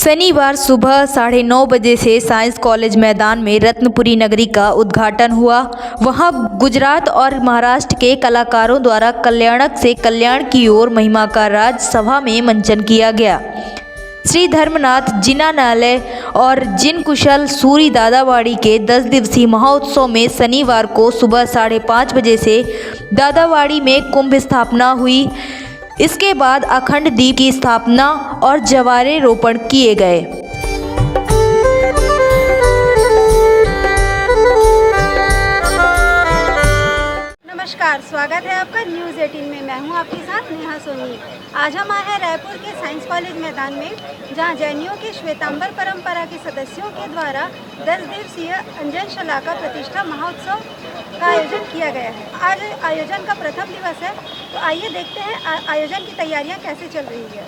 शनिवार सुबह 9:30 बजे से साइंस कॉलेज मैदान में रत्नपुरी नगरी का उद्घाटन हुआ। वहां गुजरात और महाराष्ट्र के कलाकारों द्वारा कल्याणक से कल्याण की ओर महिमा का राज सभा में मंचन किया गया। श्री धर्मनाथ जिनालय और जिन कुशल सूरी दादावाड़ी के 10 दिवसीय महोत्सव में शनिवार को सुबह 5:30 बजे से दादावाड़ी में कुंभ स्थापना हुई। इसके बाद अखंड दीप की स्थापना और जवारे रोपण किए गए। नमस्कार, स्वागत है आपका न्यूज़ 18 में। मैं हूं आपके साथ नेहा सोनी। आज हम आए हैं रायपुर के साइंस कॉलेज मैदान में, जहां जैनियों के श्वेतांबर परंपरा के सदस्यों के द्वारा 10 दिवसीय अंजन शलाका प्रतिष्ठा महोत्सव का आयोजन किया गया है। आज आयोजन का प्रथम दिवस है, तो आइए देखते हैं आयोजन की तैयारियां कैसे चल रही है।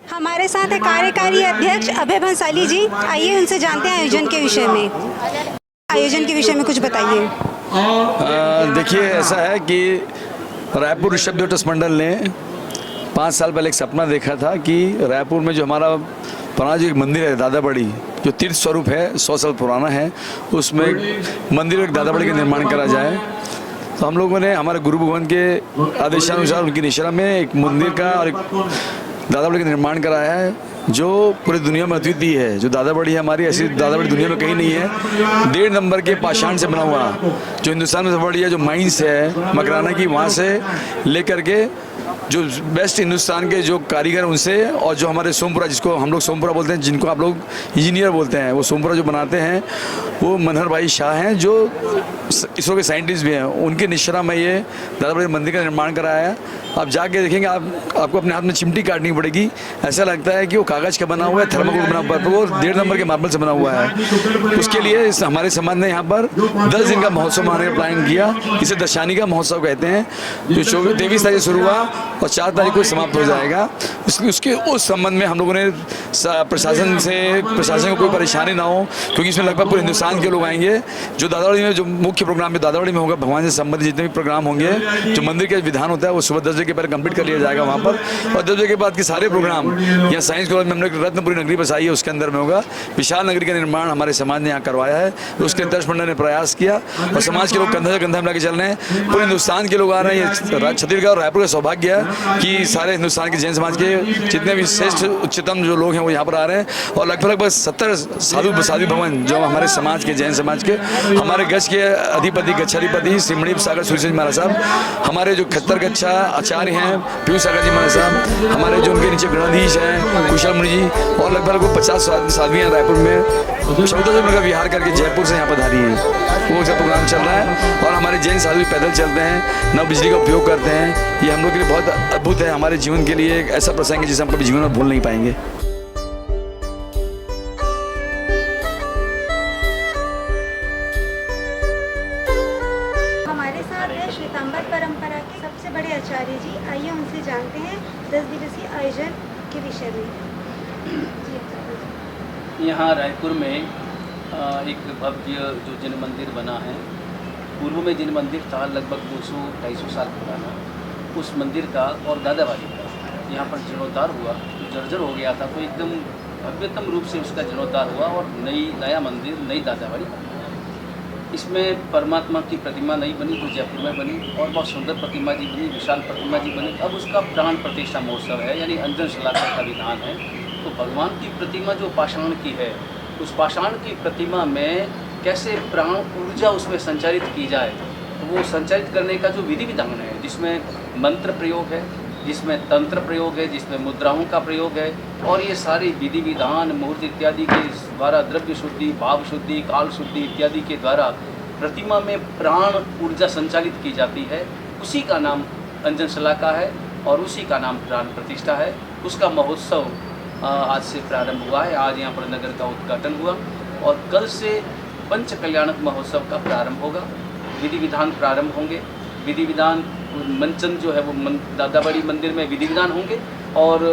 हमारे साथ है कार्यकारी अध्यक्ष अभय भंसाली जी। आइए उनसे जानते हैं आयोजन के विषय में। आयोजन के विषय में कुछ बताइए। देखिए, ऐसा है कि रायपुर ऋषभ देव ट्रस्ट मंडल ने 5 साल पहले एक सपना देखा था कि रायपुर में जो हमारा पुराना जो एक मंदिर है दादाबड़ी, जो तीर्थ स्वरूप है, 100 साल पुराना है, उसमें मंदिर एक दादाबड़ी का निर्माण करा जाए। तो हम लोगों ने हमारे गुरु भगवान के आदेशानुसार उनकी निश्रा में एक मंदिर का और एक दादाबड़ी का निर्माण कराया है, जो पूरी दुनिया में अद्वितीय है। जो दादाबड़ी है हमारी, ऐसी दादाबड़ी दुनिया में कहीं नहीं है। 1.5 नंबर के पाषाण से बना हुआ, जो हिंदुस्तान में सबसे बड़ी है जो माइंस है मकराना की, वहाँ से लेकर के जो बेस्ट हिंदुस्तान के जो कारीगर उनसे, और जो हमारे सोमपुरा, जिसको हम लोग सोमपुरा बोलते हैं, जिनको आप लोग इंजीनियर बोलते हैं, वो सोमपुरा जो बनाते हैं वो मनहर भाई शाह हैं, जो इसरो के साइंटिस्ट भी हैं। उनके निश्रा में ये दादाबड़ी मंदिर का निर्माण कराया है। आप जाके देखेंगे, आपको अपने हाथ में चिमटी काटनी पड़ेगी। ऐसा लगता है कि वो कागज़ का बना हुआ है, थर्माकोल बना हुआ है, वो 1.5 नंबर के मार्बल से बना हुआ है। उसके लिए हमारे समाज ने यहाँ पर 10 दिन का महोत्सव मनाने का प्लान किया। इसे दशानी का महोत्सव कहते हैं, जो 23 तारीख शुरू हुआ और 4 तारीख को समाप्त हो जाएगा। उसके उस संबंध में हम लोगों ने प्रशासन को कोई परेशानी ना हो, क्योंकि इसमें लगभग पूरे हिंदुस्तान के लोग आएंगे। जो दादावाड़ी में जो मुख्य प्रोग्राम दादावाड़ी में होगा, भगवान से संबंधित जितने भी प्रोग्राम होंगे, जो मंदिर का विधान होता है, वो सुबह 10 बजे के पहले कंप्लीट कर लिया जाएगा वहाँ पर। और 10 बजे के बाद के सारे प्रोग्राम यहाँ साइंस कॉलेज में हमने रत्नपुरी नगरी बसाई है, उसके अंदर में होगा। विशाल नगरी का निर्माण हमारे समाज ने यहाँ करवाया है, उसके ट्रस्ट मंडल ने प्रयास किया और समाज के लोग कंधा से कंधा मिला के चल रहे हैं। पूरे हिंदुस्तान के लोग आ रहे हैं। छत्तीसगढ़ और रायपुर का सौभाग्य है कि सारे हिंदुस्तान के जैन समाज के जितने भी श्रेष्ठ उच्चतम जो लोग हैं वो यहाँ पर आ रहे हैं। और लगभग 70 साधु भवन जो हमारे समाज के, जैन समाज के, हमारे गज के अधिपति गच्छाधिपति श्री मणि सागर सूर्य जी महाराज साहब, हमारे जो खत्तर गच्छा आचार्य हैं पीयूष सागर जी महाराज साहब, हमारे जो उनके नीचे गणाधीश हैं कुशल मुनि जी, और लगभग 50 साध्वी रायपुर में शब्दों का विहार करके जयपुर से यहाँ पर धारी हैं। वो सब प्रोग्राम चल रहा है। और हमारे जैन साधु पैदल चलते हैं, न बिजली का उपयोग करते हैं। ये हम लोग के लिए बहुत अद्भुत है, हमारे जीवन के लिए एक ऐसा प्रसंग है जिसे हम कभी जीवन में भूल नहीं पाएंगे। हमारे साथ है श्वेतांबर परंपरा के सबसे बड़े आचार्य जी। आइए उनसे जानते हैं 10 दिवसीय आयोजन के विषय में। यहाँ रायपुर में एक भव्य जो जिन मंदिर बना है, पूर्व में जिन मंदिर था लगभग 200-250 साल पुराना, उस मंदिर का और दादावाड़ी का यहाँ पर जीर्णोद्धार हुआ, तो जर्जर हो गया था, तो एकदम भव्यतम रूप से उसका जीर्णोद्धार हुआ और नया मंदिर, नई दादावाड़ी बनी। इसमें परमात्मा की प्रतिमा नहीं बनी, जो जयपुर में बनी, और बहुत सुंदर प्रतिमा जी बनी, विशाल प्रतिमा जी बनी। अब उसका प्राण प्रतिष्ठा महोत्सव है, यानी अंजन शलाका का विधान है। तो भगवान की प्रतिमा जो पाषाण की है, उस पाषाण की प्रतिमा में कैसे प्राण ऊर्जा उसमें संचारित की जाए, तो वो संचारित करने का जो विधि विधान है, जिसमें मंत्र प्रयोग है, जिसमें तंत्र प्रयोग है, जिसमें मुद्राओं का प्रयोग है, और ये सारी विधि विधान मुहूर्त इत्यादि के द्वारा द्रव्य शुद्धि, भाव शुद्धि, काल शुद्धि इत्यादि के द्वारा प्रतिमा में प्राण ऊर्जा संचालित की जाती है। उसी का नाम अंजन शलाका है और उसी का नाम प्राण प्रतिष्ठा है। उसका महोत्सव आज से प्रारंभ हुआ है। आज यहाँ पर नगर का उद्घाटन हुआ और कल से पंच कल्याणक महोत्सव का प्रारंभ होगा। विधि विधान प्रारंभ होंगे। विधि विधान मंचन जो है वो दादाबड़ी मंदिर में विधि विधान होंगे और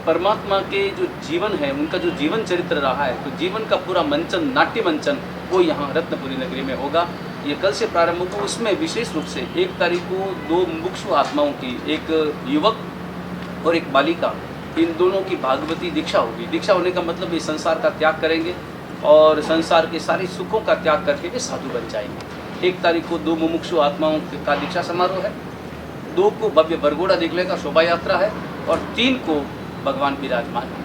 परमात्मा के जो जीवन है, उनका जो जीवन चरित्र रहा है, तो जीवन का पूरा मंचन, नाट्य मंचन, वो यहाँ रत्नपुरी नगरी में होगा। ये कल से प्रारंभ होगा। उसमें विशेष रूप से 1 तारीख को 2 मुमुक्षु आत्माओं की, एक युवक और एक बालिका, इन दोनों की भागवती दीक्षा होगी। दीक्षा होने का मतलब ये संसार का त्याग करेंगे और संसार के सारे सुखों का त्याग करके वे साधु बन जाएंगे। 1 तारीख को 2 मुमुक्षु आत्माओं का दीक्षा समारोह है, 2 को भव्य बरगोड़ा निकले का शोभा यात्रा है और 3 को भगवान विराजमान है।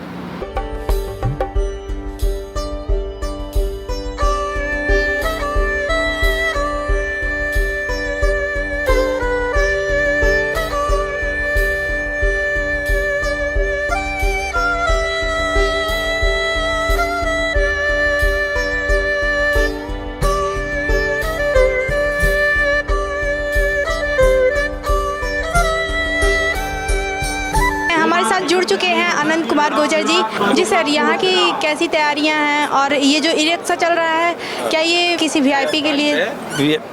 हमारे साथ जुड़ चुके हैं अनंत कुमार गुर्जर जी। जी सर, यहाँ की कैसी तैयारियां हैं और ये जो ई रिक्शा चल रहा है, क्या ये किसी वीआईपी के लिए?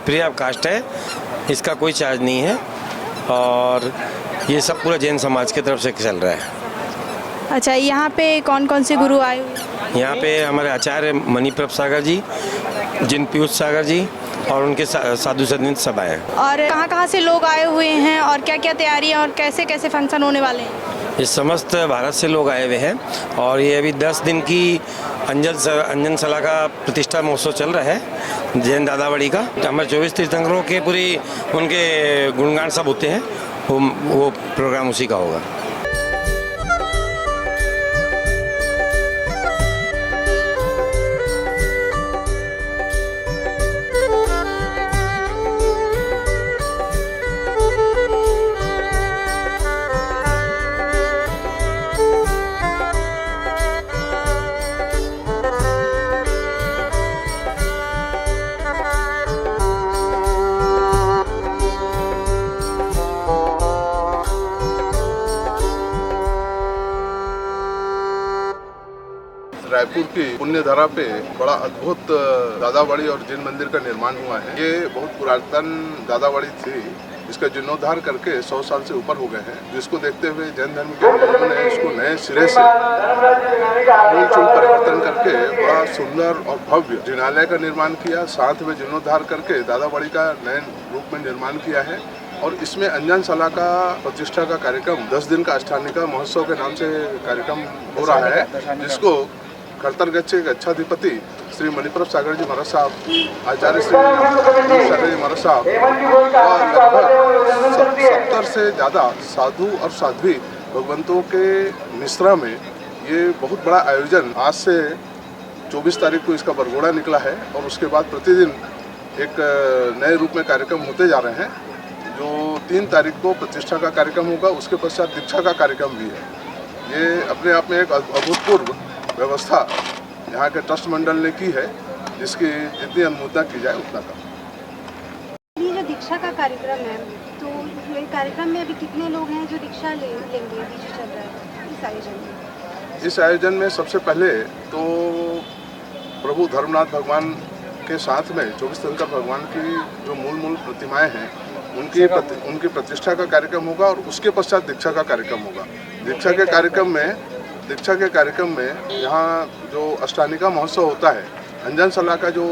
फ्री ऑफ कास्ट है, इसका कोई चार्ज नहीं है और ये सब पूरा जैन समाज की तरफ से चल रहा है। अच्छा, यहाँ पे कौन कौन से गुरु आए हुए? यहाँ पे हमारे आचार्य मणिप्रभ सागर जी, जिन पीयूष सागर जी और उनके साधु संत सब आए हैं। और कहाँ से लोग आए हुए हैं और क्या क्या तैयारियां और कैसे कैसे फंक्शन होने वाले हैं? ये समस्त भारत से लोग आए हुए हैं और ये अभी 10 दिन की अंजन शलाका प्रतिष्ठा महोत्सव चल रहा है जैन दादाबड़ी का। हमारे 24 तीर्थंकरों के पूरी उनके गुणगान सब होते हैं, वो प्रोग्राम उसी का होगा। रायपुर की पुण्य धरा पे बड़ा अद्भुत दादाबड़ी और जैन मंदिर का निर्माण हुआ है। ये बहुत पुरातन दादाबड़ी थी, इसका जीर्णोद्धार करके 100 साल से ऊपर हो गए हैं, जिसको देखते हुए जैन धर्म के लोगों ने इसको नए सिरे से मूलचूल परिवर्तन करके बड़ा सुंदर और भव्य जिनालय का निर्माण किया। साथ में जीर्णोद्धार करके दादाबड़ी का नए रूप में निर्माण किया है और इसमें अंजन शलाका प्रतिष्ठा का कार्यक्रम 10 दिन का अष्टानिका महोत्सव के नाम से कार्यक्रम हो रहा है, जिसको कर्तरगच्छ के अच्छाधिपति श्री मणिप्रभ सागर जी महाराज साहब, आचार्य श्री सागर जी महाराज साहब और लगभग 70 से ज़्यादा साधु और साध्वी भगवंतों के मिश्रा में ये बहुत बड़ा आयोजन आज से 24 तारीख को इसका बरगोड़ा निकला है और उसके बाद प्रतिदिन एक नए रूप में कार्यक्रम होते जा रहे हैं। जो 3 तारीख को प्रतिष्ठा का कार्यक्रम होगा, उसके पश्चात दीक्षा का कार्यक्रम भी है। ये अपने आप में एक अभूतपूर्व व्यवस्था यहाँ के ट्रस्ट मंडल ने की है, जिसकी जितनी अनुमोदना की जाए उतना कम। ये जो दीक्षा का कार्यक्रम है, तो ये कार्यक्रम में अभी कितने लोग हैं जो दीक्षा लेंगे? अभी जो चल रहा है इस आयोजन में? इस आयोजन में सबसे पहले तो प्रभु धर्मनाथ भगवान के साथ में 24 तीर्थंकर भगवान की जो मूल प्रतिमाएं हैं उनकी प्रतिष्ठा का कार्यक्रम होगा और उसके पश्चात दीक्षा का कार्यक्रम होगा। दीक्षा के कार्यक्रम में यहाँ जो अष्टानिका महोत्सव होता है, अंजन शलाका जो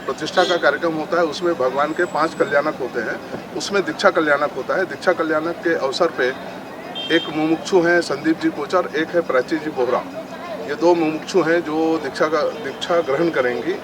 प्रतिष्ठा का कार्यक्रम होता है, उसमें भगवान के 5 कल्याणक होते हैं, उसमें दीक्षा कल्याणक होता है। दीक्षा कल्याणक के अवसर पे एक मुमुक्षु हैं संदीप जी कोचर, एक है प्राची जी बोहरा। ये 2 मुमुक्षु हैं जो दीक्षा ग्रहण करेंगी